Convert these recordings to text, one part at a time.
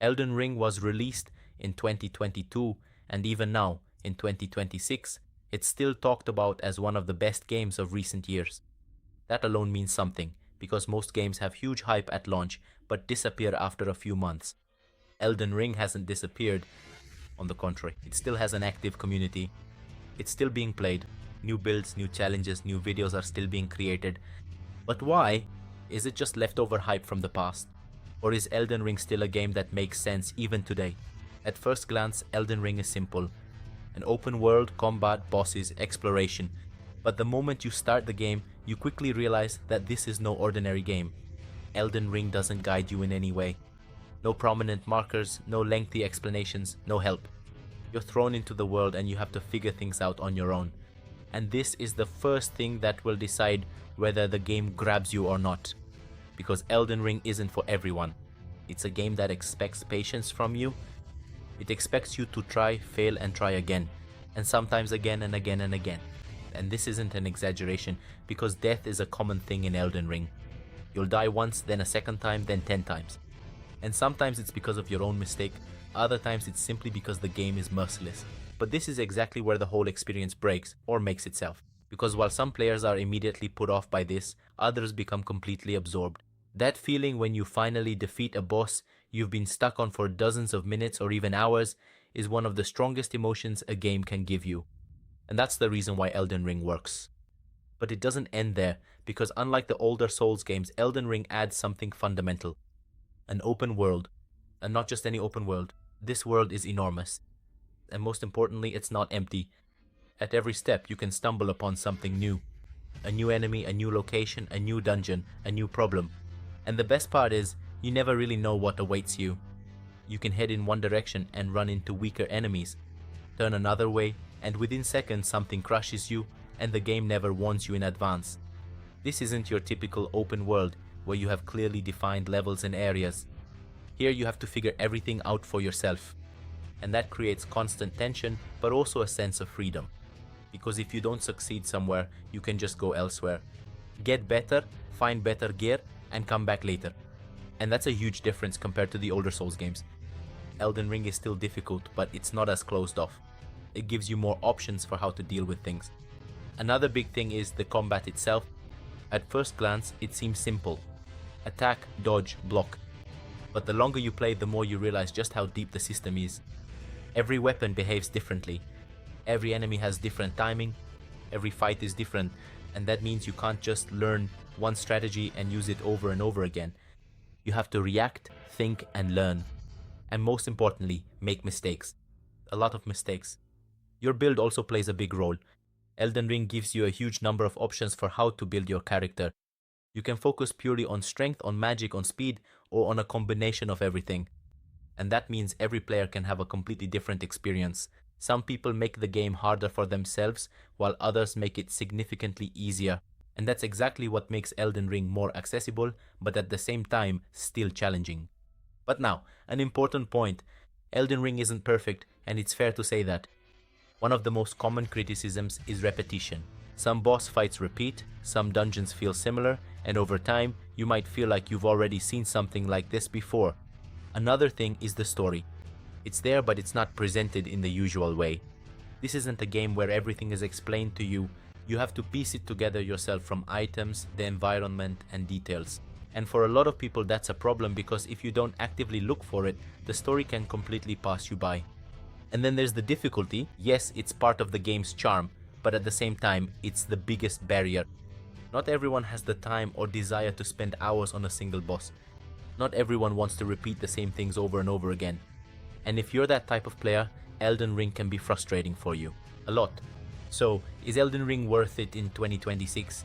Elden Ring was released in 2022, and even now, in 2026, it's still talked about as one of the best games of recent years. That alone means something, because most games have huge hype at launch but disappear after a few months. Elden Ring hasn't disappeared, on the contrary, it still has an active community. It's still being played. New builds, new challenges, new videos are still being created. But why? Is it just leftover hype from the past? Or is Elden Ring still a game that makes sense even today? At first glance, Elden Ring is simple. An open world, combat, bosses, exploration. But the moment you start the game, you quickly realize that this is no ordinary game. Elden Ring doesn't guide you in any way. No prominent markers, no lengthy explanations, no help. You're thrown into the world and you have to figure things out on your own. And this is the first thing that will decide whether the game grabs you or not. Because Elden Ring isn't for everyone. It's a game that expects patience from you. It expects you to try, fail, and try again. And sometimes again and again and again. And this isn't an exaggeration, because death is a common thing in Elden Ring. You'll die once, then a second time, then 10 times. And sometimes it's because of your own mistake, other times it's simply because the game is merciless. But this is exactly where the whole experience breaks, or makes itself. Because while some players are immediately put off by this, others become completely absorbed. That feeling when you finally defeat a boss you've been stuck on for dozens of minutes or even hours is one of the strongest emotions a game can give you. And that's the reason why Elden Ring works. But it doesn't end there, because unlike the older Souls games, Elden Ring adds something fundamental. An open world. And not just any open world. This world is enormous. And most importantly, it's not empty. At every step, you can stumble upon something new. A new enemy, a new location, a new dungeon, a new problem. And the best part is, you never really know what awaits you. You can head in one direction and run into weaker enemies, turn another way, and within seconds something crushes you, and the game never warns you in advance. This isn't your typical open world, where you have clearly defined levels and areas. Here you have to figure everything out for yourself. And that creates constant tension, but also a sense of freedom. Because if you don't succeed somewhere, you can just go elsewhere. Get better, find better gear, and come back later. And that's a huge difference compared to the older Souls games. Elden Ring is still difficult, but it's not as closed off. It gives you more options for how to deal with things. Another big thing is the combat itself. At first glance, it seems simple. Attack, dodge, block. But the longer you play, the more you realize just how deep the system is. Every weapon behaves differently. Every enemy has different timing. Every fight is different. And that means you can't just learn one strategy and use it over and over again. You have to react, think, and learn. And most importantly, make mistakes. A lot of mistakes. Your build also plays a big role. Elden Ring gives you a huge number of options for how to build your character. You can focus purely on strength, on magic, on speed, or on a combination of everything. And that means every player can have a completely different experience. Some people make the game harder for themselves, while others make it significantly easier. And that's exactly what makes Elden Ring more accessible, but at the same time, still challenging. But now, an important point. Elden Ring isn't perfect, and it's fair to say that. One of the most common criticisms is repetition. Some boss fights repeat, some dungeons feel similar, and over time, you might feel like you've already seen something like this before. Another thing is the story. It's there, but it's not presented in the usual way. This isn't a game where everything is explained to you. You have to piece it together yourself from items, the environment, and details. And for a lot of people, that's a problem, because if you don't actively look for it, the story can completely pass you by. And then there's the difficulty. Yes, it's part of the game's charm, but at the same time, it's the biggest barrier. Not everyone has the time or desire to spend hours on a single boss. Not everyone wants to repeat the same things over and over again. And if you're that type of player, Elden Ring can be frustrating for you. A lot. So, is Elden Ring worth it in 2026?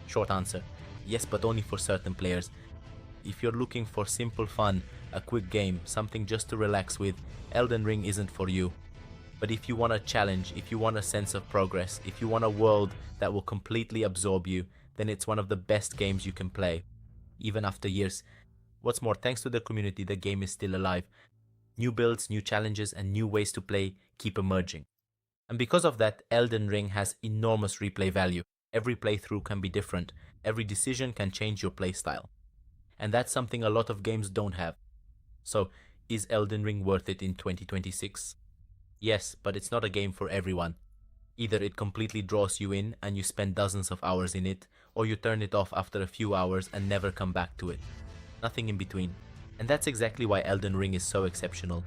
Short answer. Yes, but only for certain players. If you're looking for simple fun, a quick game, something just to relax with, Elden Ring isn't for you. But if you want a challenge, if you want a sense of progress, if you want a world that will completely absorb you, then it's one of the best games you can play, even after years. What's more, thanks to the community, the game is still alive. New builds, new challenges, and new ways to play keep emerging. And because of that, Elden Ring has enormous replay value. Every playthrough can be different. Every decision can change your playstyle. And that's something a lot of games don't have. So, Is Elden Ring worth it in 2026? Yes, but it's not a game for everyone. Either it completely draws you in and you spend dozens of hours in it, or you turn it off after a few hours and never come back to it. Nothing in between. And that's exactly why Elden Ring is so exceptional.